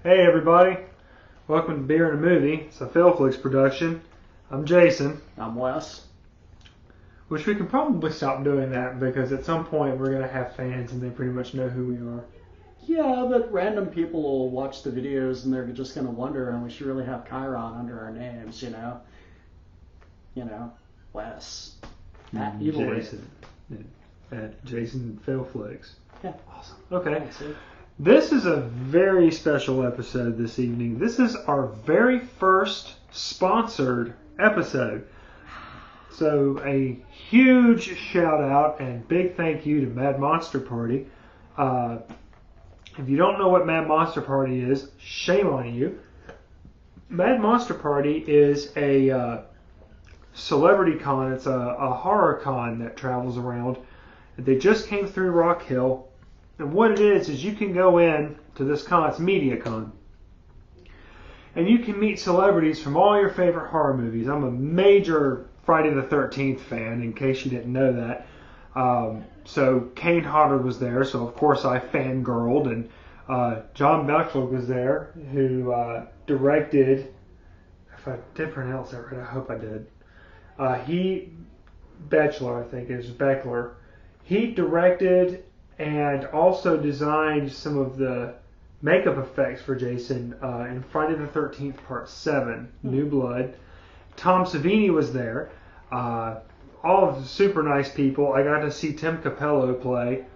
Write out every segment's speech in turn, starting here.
Hey everybody, welcome to Beer and a Movie. It's a Failflix production. I'm Jason. I'm Wes. Which we can probably stop doing that because at some point we're going to have fans and they pretty much know who we are. Yeah, but random people will watch the videos and they're just going to wonder, and we should really have Chiron under our names, you know? Wes. At Evil Ray. Jason. At Jason Failflix. Yeah. Awesome. Okay. That's it. This is a very special episode this evening. This is our very first sponsored episode. So a huge shout out and big thank you to Mad Monster Party. If you don't know what Mad Monster Party is, shame on you. Mad Monster Party is a celebrity con. It's a horror con that travels around. They just came through Rock Hill. And what it is you can go in to this con, it's MediaCon. And you can meet celebrities from all your favorite horror movies. I'm a major Friday the 13th fan, in case you didn't know that. So Kane Hodder was there, so of course I fangirled. And John Bechler was there, who directed, if I did pronounce that right, I hope I did. Bechler, I think it is Bechler. He directed and also designed some of the makeup effects for Jason in Friday the 13th Part 7, New Blood. Tom Savini was there. All of the super nice people. I got to see Tim Capello play.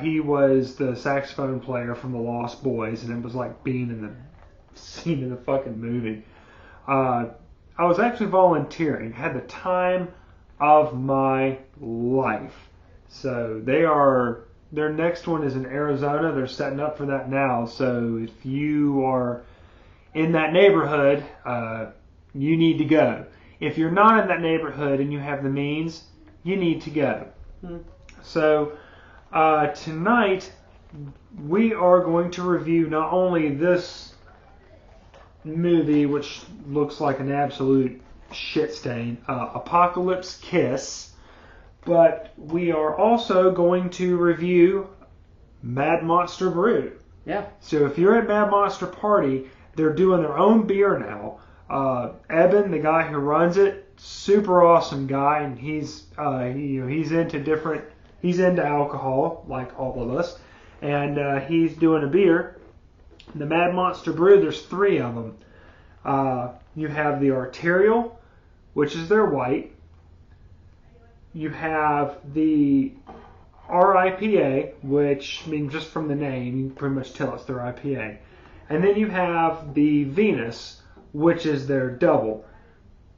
He was the saxophone player from the Lost Boys, and it was like being in the scene in the fucking movie. I was actually volunteering. Had the time of my life. So their next one is in Arizona. They're setting up for that now. So if you are in that neighborhood, you need to go. If you're not in that neighborhood and you have the means, you need to go. So tonight we are going to review not only this movie, which looks like an absolute shit stain, Apocalypse Kiss, but we are also going to review Mad Monster Brew. Yeah. So if you're at Mad Monster Party, they're doing their own beer now. Eben, the guy who runs it, super awesome guy, and he's into alcohol like all of us, and he's doing a beer. The Mad Monster Brew, there's 3 of them. You have the Arterial, which is their white. You have the RIPA, which, I mean, just from the name, you can pretty much tell it's their IPA. And then you have the Venus, which is their double.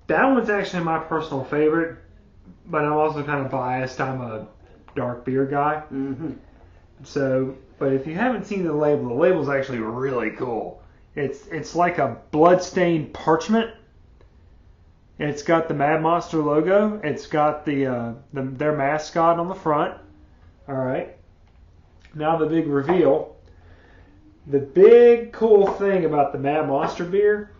That one's actually my personal favorite, but I'm also kind of biased. I'm a dark beer guy. Mm-hmm. So, but if you haven't seen the label's actually really cool. It's like a blood-stained parchment. It's got the Mad Monster logo. It's got their mascot on the front. All right. Now the big reveal. The big cool thing about the Mad Monster beer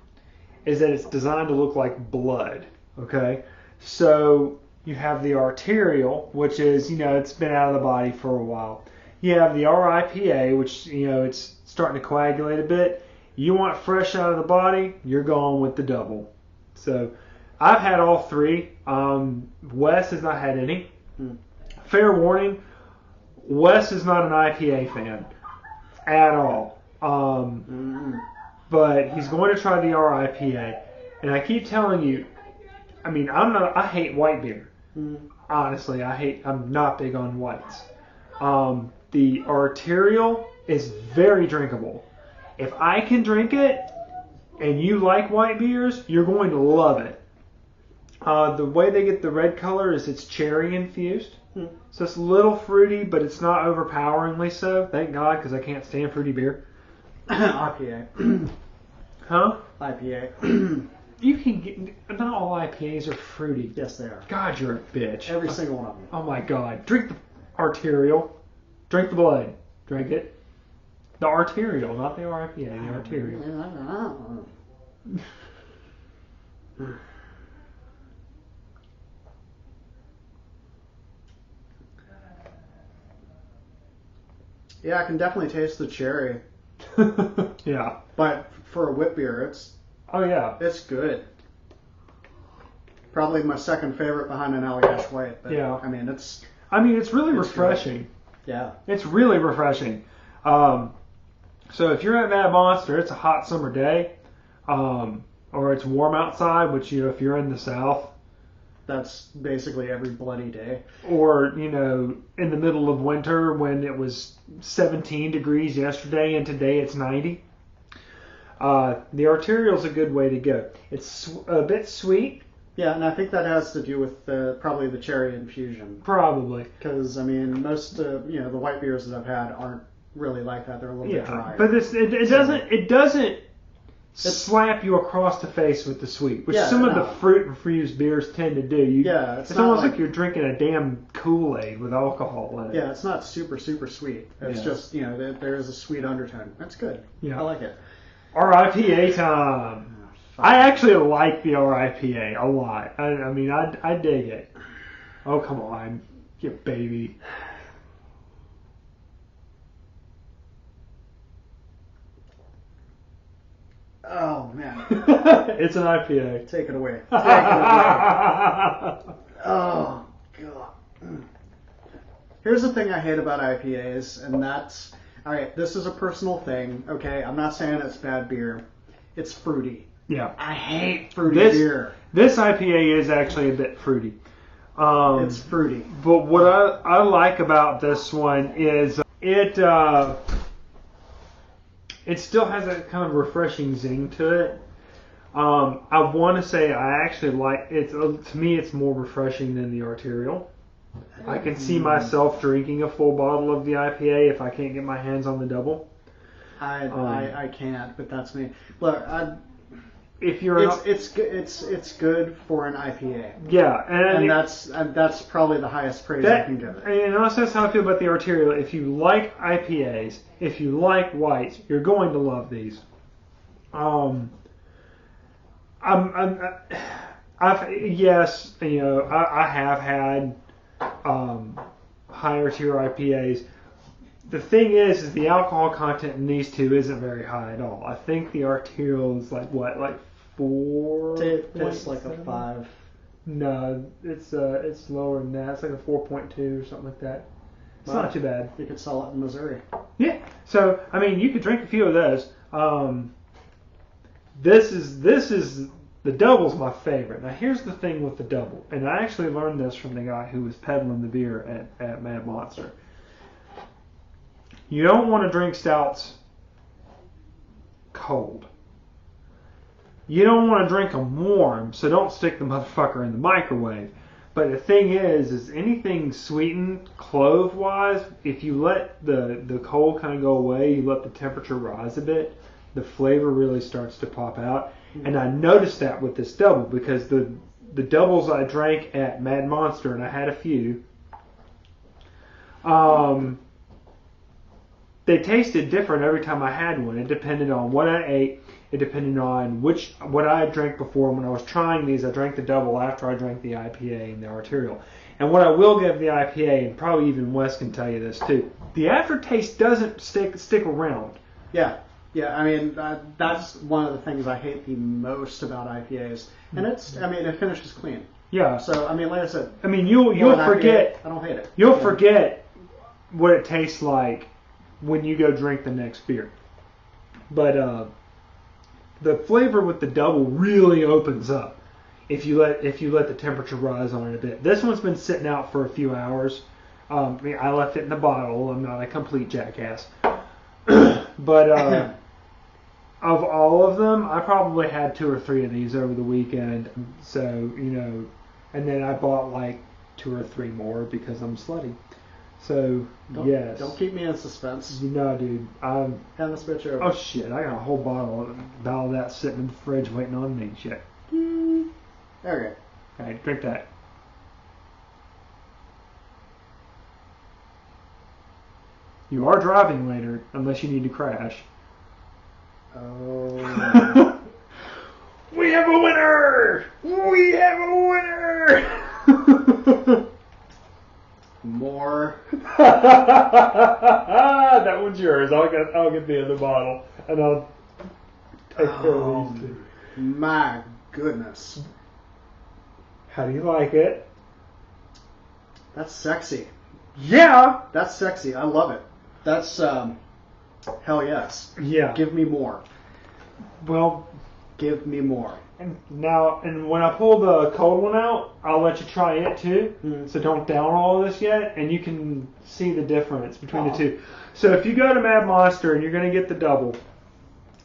is that it's designed to look like blood. Okay. So you have the Arterial, which is, it's been out of the body for a while. You have the RIPA, which, it's starting to coagulate a bit. You want fresh out of the body, you're going with the double. So I've had all 3. Wes has not had any. Fair warning, Wes is not an IPA fan at all. But he's going to try the RIPA. And I keep telling you, I hate white beer. Honestly, I'm not big on whites. The Arterial is very drinkable. If I can drink it and you like white beers, you're going to love it. The way they get the red color is it's cherry infused. So it's a little fruity, but it's not overpoweringly so. Thank God, because I can't stand fruity beer. IPA. Huh? IPA. You can get... Not all IPAs are fruity. Yes, they are. God, you're a bitch. Every single one of them. Oh my God. Drink the Arterial. Drink the blood. Drink it. The Arterial, not the RIPA. The Arterial. Yeah, I can definitely taste the cherry. Yeah. But for a wit beer, Oh yeah. it's good. Probably my second favorite behind an Allagash White. But, Yeah. I mean, it's really It's refreshing. yeah. It's really refreshing. So if you're at Mad Monster, it's a hot summer day, or it's warm outside, which, you know, if you're in the South, That's basically every bloody day. or, you know, in the middle of winter when it was 17 degrees yesterday and today it's 90. The Arterial's a good way to go. It's a bit sweet, Yeah, and I think that has to do with probably the cherry infusion. probably. Because, I mean, most, the white beers that I've had aren't really like that. They're a little bit Yeah, drier. but it doesn't slap you across the face with the sweet, which Yeah, some of no. the fruit infused beers tend to do. Yeah, it's it's not almost like- like you're drinking a damn Kool-Aid with alcohol in it. Yeah, it's not super, super sweet. It's Yeah. just, there is a sweet undertone. That's good. Yeah. I like it. RIPA time. I actually like the RIPA a lot. I mean, I dig it. Oh, come on, you baby. Oh, man. It's an IPA. Take it away. Take it away. Oh, God. Here's the thing I hate about IPAs, and that's, all right, this is a personal thing, okay? I'm not saying it's bad beer. It's fruity. Yeah. I hate fruity This beer. this IPA is actually a bit fruity. It's fruity. But what I like about this one is it still has a kind of refreshing zing to it. I want to say I actually like it. To me, it's more refreshing than the Arterial. I can see myself drinking a full bottle of the IPA if I can't get my hands on the double. I can't, but that's me. Look, If you're it's good for an IPA, yeah, and that's probably the highest praise I can give it. And also that's how I feel about the Arterial. If you like IPAs, if you like whites, you're going to love these. I have had higher tier IPAs. The thing is the alcohol content in these two isn't very high at all. I think the Arterial is like 4. It's like a 5. No, it's lower than that. It's like a 4.2 or something like that. It's Wow. not too bad. You could sell it in Missouri. Yeah. So I mean, you could drink a few of those. This is the double's my favorite. Now here's the thing with the double, and I actually learned this from the guy who was peddling the beer at Mad Monster. You don't want to drink stouts cold. You don't want to drink them warm, so don't stick the motherfucker in the microwave. But the thing is anything sweetened clove-wise, if you let the cold kind of go away, you let the temperature rise a bit, the flavor really starts to pop out. And I noticed that with this double, because the doubles I drank at Mad Monster, and I had a few, they tasted different every time I had one. It depended on what I ate. It depended on what I had drank before. When I was trying these, I drank the double after I drank the IPA and the Arterial. And what I will give the IPA, and probably even Wes can tell you this too, the aftertaste doesn't stick around. Yeah. I mean, that's one of the things I hate the most about IPAs. And it finishes clean. Yeah. So, I mean, like I said, I mean, you'll forget. I don't hate it. You'll forget what it tastes like when you go drink the next beer. But the flavor with the double really opens up if you let the temperature rise on it a bit. This one's been sitting out for a few hours. I left it in the bottle. I'm not a complete jackass. But of all of them, I probably had 2 or 3 of these over the weekend. So, and then I bought like 2 or 3 more because I'm slutty. So, yes. Don't keep me in suspense. No, dude. Hand this bitch over. Oh, shit. I got a whole bottle of that sitting in the fridge waiting on me. Shit. Okay. All right, drink that. You are driving later, unless you need to crash. Oh. We have a winner! We have a winner! More. That one's yours. I'll get the other bottle, and I feel these two. My goodness. How do you like it? That's sexy. Yeah. That's sexy. I love it. That's, hell yes. Yeah. Give me more. Well, Give me more. and when I pull the cold one out, I'll let you try it too. Mm. So don't down all this yet, and you can see the difference between Oh. the two. So if you go to Mad Monster and you're going to get the double,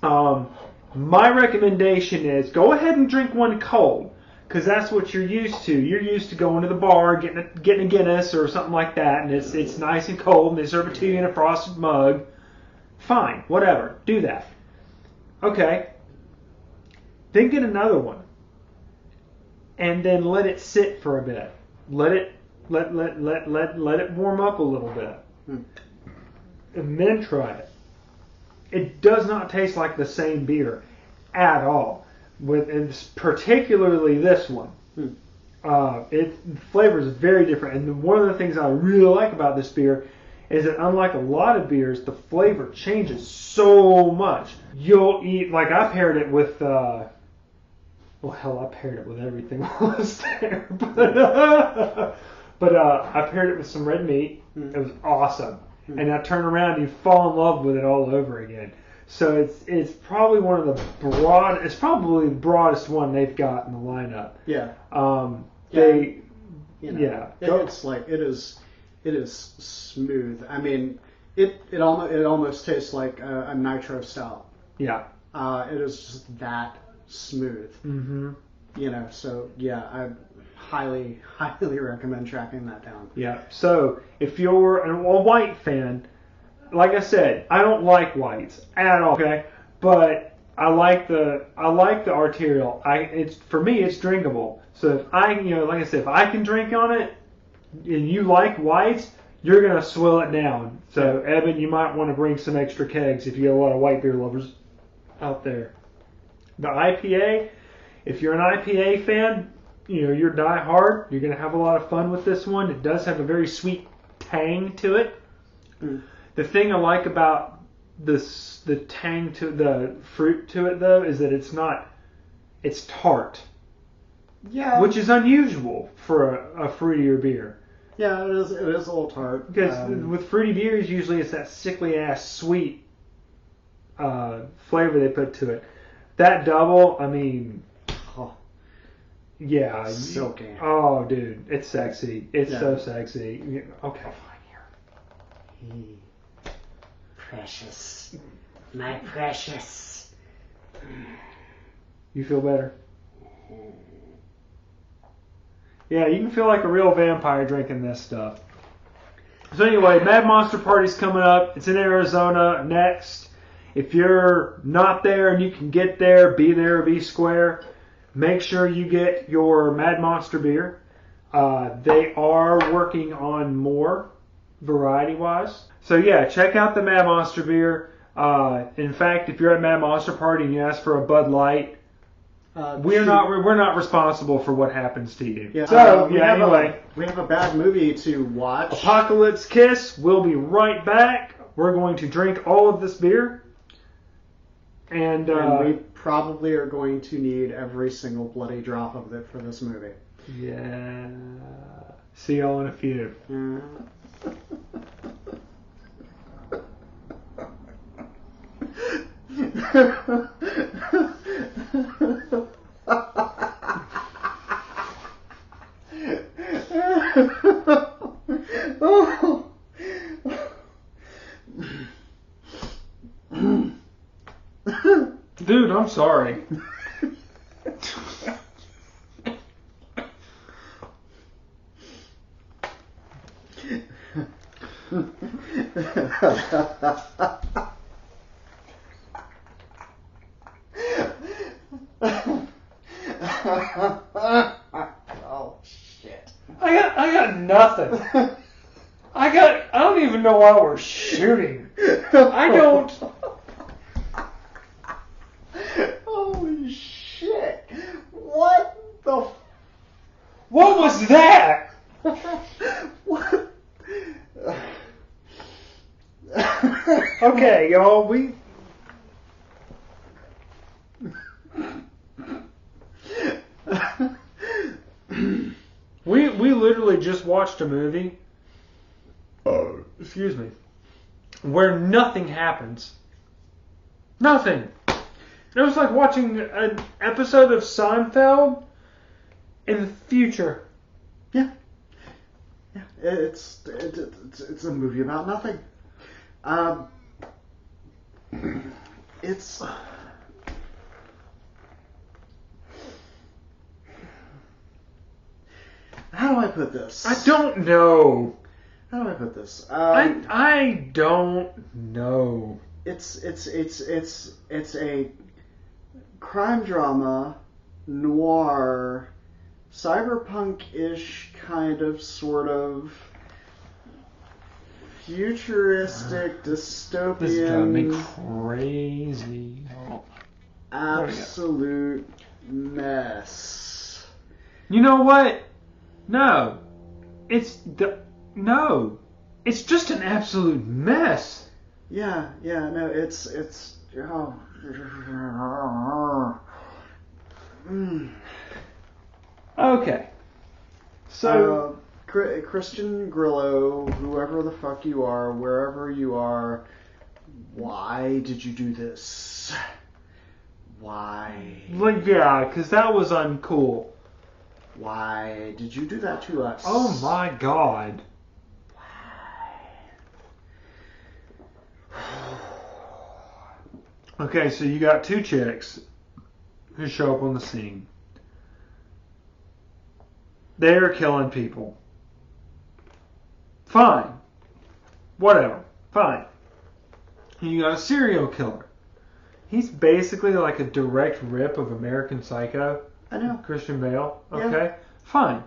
my recommendation is go ahead and drink one cold, because that's what you're used to. You're used to going to the bar, getting a Guinness or something like that, and it's nice and cold, and they serve it to you in a frosted mug. Fine, whatever, do that. Okay. Then get another one, and then let it sit for a bit. Let it warm up a little bit, and then try it. It does not taste like the same beer at all. And particularly this one, the flavor is very different. And one of the things I really like about this beer is that unlike a lot of beers, the flavor changes so much. You'll eat, like I paired it with. Well, hell, I paired it with everything while I was there. But I paired it with some red meat. It was awesome. And I turn around and you fall in love with it all over again. So it's probably one of the it's probably the broadest one they've got in the lineup. Yeah. It's like it is smooth. I mean, it almost tastes like a nitro stout. Yeah. It is just that smooth. Mm-hmm. So yeah, I highly recommend tracking that down. Yeah. So if you're a white fan, like I said, I don't like whites at all. Okay, but I like the arterial. For me, it's drinkable. So if like I said, if I can drink on it, and you like whites, you're gonna swill it down. So Evan, you might want to bring some extra kegs if you have a lot of white beer lovers out there. The IPA, if you're an IPA fan, you're die hard. You're going to have a lot of fun with this one. It does have a very sweet tang to it. The thing I like about the tang to the fruit to it though is that it's tart. Yeah. Which is unusual for a fruitier beer. Yeah, it is a little tart. Because with fruity beers, usually it's that sickly ass sweet flavor they put to it. That double, I mean, yeah. Silky. Oh, dude, it's sexy. It's so sexy. Okay, fine, here. Precious. My precious. You feel better? Yeah, you can feel like a real vampire drinking this stuff. So anyway, Mad Monster Party's coming up. It's in Arizona next. If you're not there and you can get there, be square. Make sure you get your Mad Monster beer. They are working on more variety-wise. So yeah, check out the Mad Monster beer. In fact, if you're at Mad Monster Party and you ask for a Bud Light, we're not responsible for what happens to you. Yeah. So anyway, we have a bad movie to watch. Apocalypse Kiss. We'll be right back. We're going to drink all of this beer. And we probably are going to need every single bloody drop of it for this movie. Yeah. See y'all in a few. Dude, I'm sorry. Oh shit. I got nothing. I don't even know why we're shooting. I don't. Holy shit. What the What was that? what? Okay, y'all, just watched a movie, excuse me, where nothing happens. Nothing. It was like watching an episode of Seinfeld in the future. Yeah. Yeah. It's a movie about nothing. It's... How do I put this? I don't know. How do I put this? I don't know. It's a crime drama, noir, cyberpunk-ish kind of, sort of futuristic, dystopian. This is driving me crazy. Absolute mess. You know what? No. It's just an absolute mess. Yeah, no, it's oh. Okay. So Christian Grillo, whoever the fuck you are, wherever you are, why did you do this? Why? Like, yeah, because that was uncool. Why did you do that to us? Oh my god. Okay, so you got two chicks who show up on the scene. They're killing people. Fine. Whatever. Fine. You got a serial killer. He's basically like a direct rip of American Psycho. I know. Christian Bale. Yeah. Okay. Fine.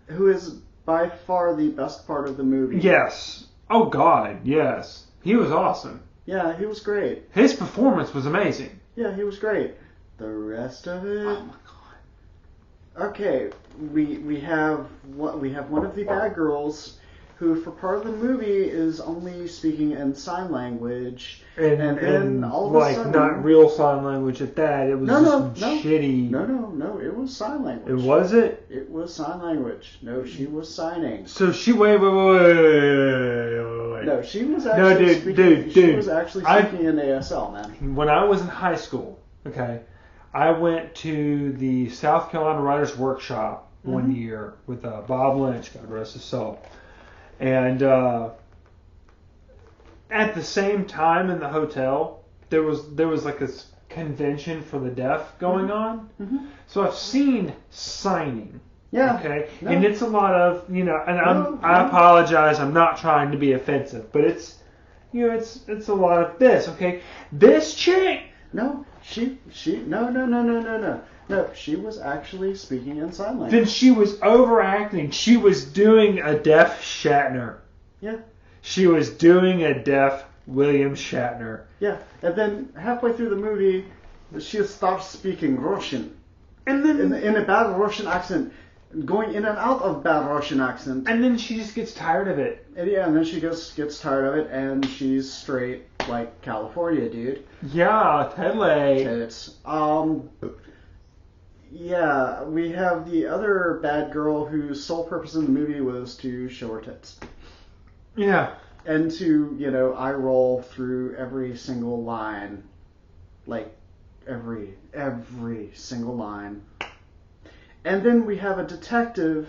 Who is by far the best part of the movie. Yes. Oh God, yes. He was awesome. Yeah, he was great. His performance was amazing. Yeah, he was great. The rest of it. Oh my God. Okay, we have one of the bad girls who, for part of the movie, is only speaking in sign language, and then all of a sudden, not real sign language at that. It was shitty. No, it was sign language. It was it? It was sign language. No, she was signing. So she wait. No, she was actually she was actually speaking in ASL, man. When I was in high school, okay, I went to the South Carolina Writers Workshop one year with Bob Lynch, God rest his soul. And at the same time in the hotel, there was like this convention for the deaf going on. Mm-hmm. So I've seen signing. Yeah. Okay. No. And it's a lot of, and I apologize. I'm not trying to be offensive, but it's a lot of this. Okay. This chick. No, no, she was actually speaking in sign language. Then she was overacting. She was doing a deaf Shatner. Yeah. She was doing a deaf William Shatner. Yeah, and then halfway through the movie, she starts speaking Russian. And then in a bad Russian accent, going in and out of bad Russian accent. And then she just gets tired of it. And then she gets tired of it, and she's straight like California, dude. Yeah, totally. Tits. Yeah, we have the other bad girl whose sole purpose in the movie was to show her tits. Yeah. And to, eye roll through every single line. Like, every single line. And then we have a detective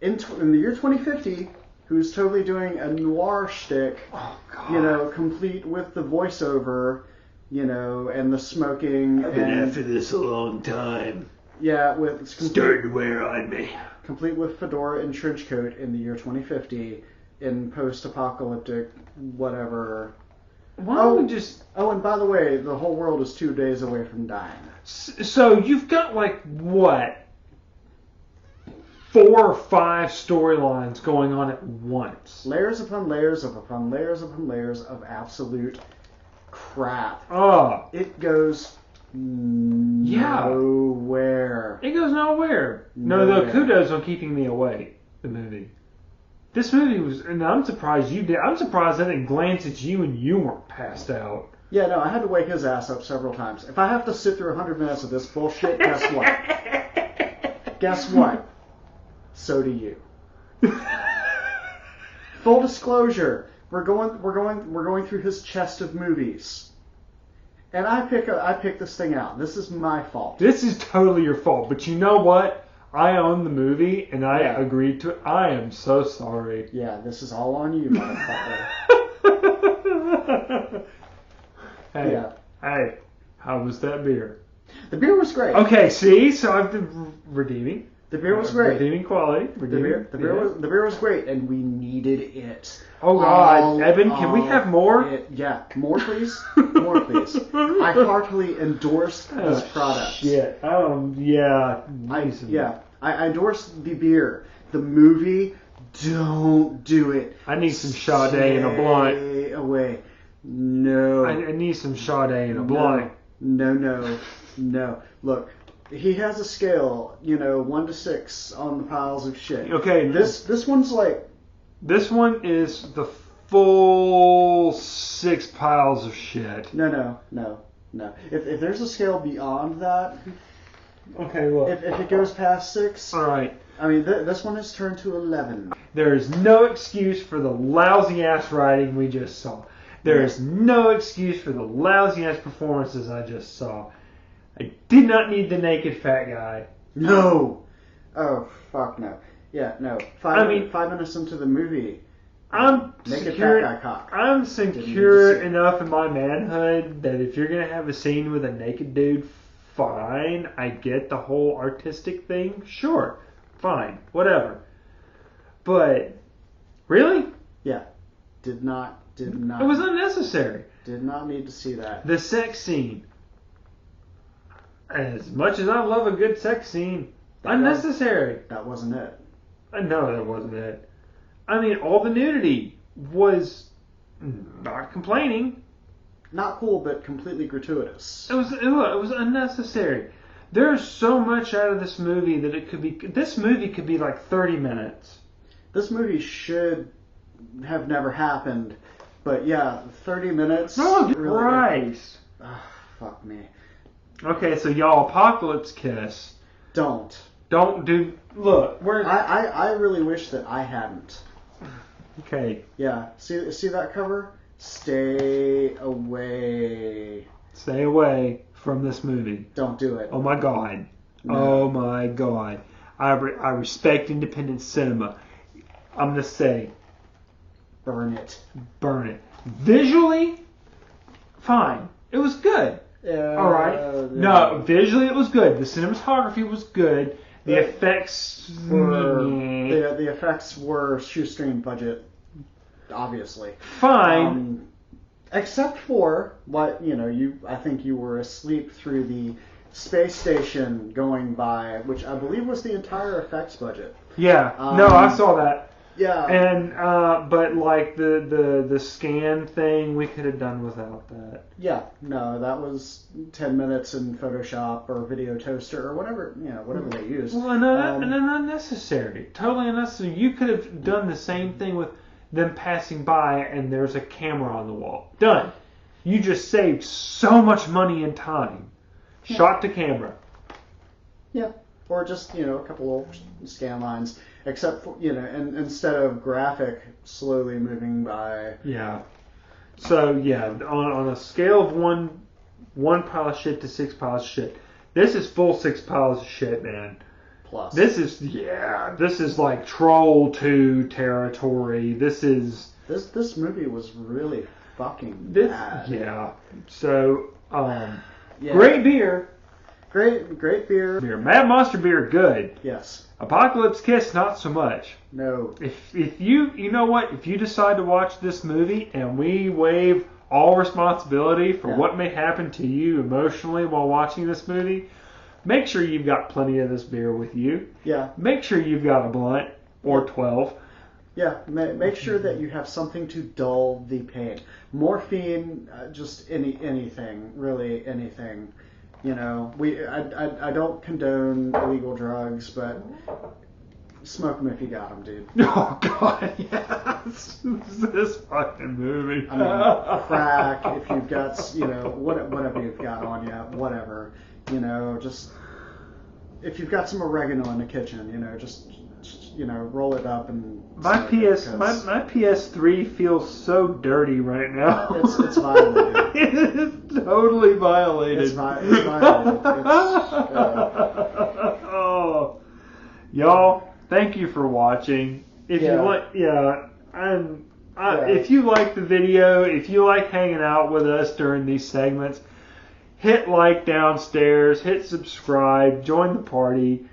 in the year 2050 who's totally doing a noir shtick. Oh, God. Complete with the voiceover, and the smoking. I've been after this a long time. Yeah, starting to wear on me. Complete with fedora and trench coat in the year 2050 in post-apocalyptic whatever. Why don't we just... Oh, and by the way, the whole world is 2 days away from dying. So you've got what? 4 or 5 storylines going on at once. Layers upon layers upon layers upon layers of absolute crap. Oh. It goes nowhere. It goes nowhere. No, though, kudos on keeping me awake, the movie. This movie was, and I'm surprised you did. I'm surprised I didn't glance at you and you weren't passed out. Yeah, no, I had to wake his ass up several times. If I have to sit through 100 minutes of this bullshit, guess what? Guess what? So do you. Full disclosure, we're going through his chest of movies, and I pick this thing out. This is my fault. This is totally your fault, but you know what? I own the movie, and I agreed to it. I am so sorry. Yeah, this is all on you, motherfucker. Hey, how was that beer? The beer was great. Okay, see, so I've been redeeming. The beer was great. Redeeming quality. The beer was great, and we needed it. Oh God, Evan, can we have more? Yeah, more please. More please. I heartily endorse this product. Shit. Yeah. I endorse the beer. The movie, don't do it. I need some Sade and a blunt. Stay away. No. I need some Sade and a blunt. No. Look, he has a scale, 1 to 6 on the piles of shit. Okay. This one's like. This one is the full 6 piles of shit. No. If there's a scale beyond that. Okay, look. If it goes past 6. All right. I mean, this one has turned to 11. There is no excuse for the lousy ass writing we just saw. There is no excuse for the lousy ass performances I just saw. I did not need the naked fat guy. No. Oh fuck no. Yeah, no. 5 minutes into the movie. I'm naked secure. fat guy cock. I'm secure enough in my manhood that if you're gonna have a scene with a naked dude, fine. I get the whole artistic thing. Sure, fine, whatever. But really? Yeah. Did not. It was unnecessary. Did not need to see that. The sex scene. As much as I love a good sex scene, unnecessary. That wasn't it. No, that wasn't it. I mean, all the nudity was not complaining. Not cool, but completely gratuitous. It was unnecessary. There's so much out of this movie that it could be. This movie could be like 30 minutes. This movie should have never happened, but yeah, 30 minutes. Oh, Christ! Oh, fuck me. Okay, so y'all, Apocalypse Kiss. Don't do. Look, I really wish that I hadn't. Okay. Yeah. See that cover? Stay away. Stay away from this movie. Don't do it. Oh my God. No. Oh my God. I respect independent cinema. I'm gonna say, burn it. Burn it. Visually, fine. It was good. All right. No, visually it was good. The cinematography was good. The effects were the effects were shoestring budget, obviously. Fine. Except for what I think you were asleep through the space station going by, which I believe was the entire effects budget. Yeah. No, I saw that. Yeah. And but like the scan thing, we could have done without that. Yeah. No, that was 10 minutes in Photoshop or Video Toaster or whatever they used. Well, and unnecessary. Totally unnecessary. You could have done the same thing with them passing by and there's a camera on the wall. Done. You just saved so much money and time. Yeah. Shot to camera. Yeah. Or just, a couple of scan lines. Except for, and instead of graphic slowly moving by. Yeah. So, yeah, on a scale of one pile of shit to 6 piles of shit, this is full 6 piles of shit, man. Plus. This is like Troll 2 territory. This movie was really fucking bad. Yeah. So, great beer. Great beer. Mad Monster beer, good. Yes. Apocalypse Kiss, not so much. No. If you know what, if you decide to watch this movie and we waive all responsibility for what may happen to you emotionally while watching this movie, make sure you've got plenty of this beer with you. Yeah. Make sure you've got a blunt or 12. Yeah, make sure that you have something to dull the pain. Morphine, just anything, really anything. I don't condone illegal drugs, but smoke them if you got them, dude. Oh God, yes. This fucking movie. I mean, crack if you've got, whatever you've got on you, whatever. Just if you've got some oregano in the kitchen, just roll it up and. My PS3 feels so dirty right now. It's violated. It's totally violated. It's violated. Oh, y'all, thank you for watching. If you like, if you like the video, if you like hanging out with us during these segments, hit like downstairs, hit subscribe, join the party.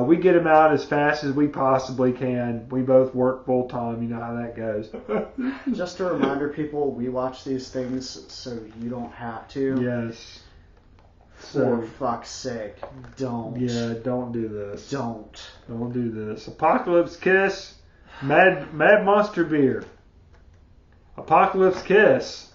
We get them out as fast as we possibly can. We both work full time. You know how that goes. Just a reminder, people, we watch these things so you don't have to. Yes. For fuck's sake, don't. Yeah, don't do this. Don't do this. Apocalypse Kiss, Mad Monster Beer. Apocalypse Kiss.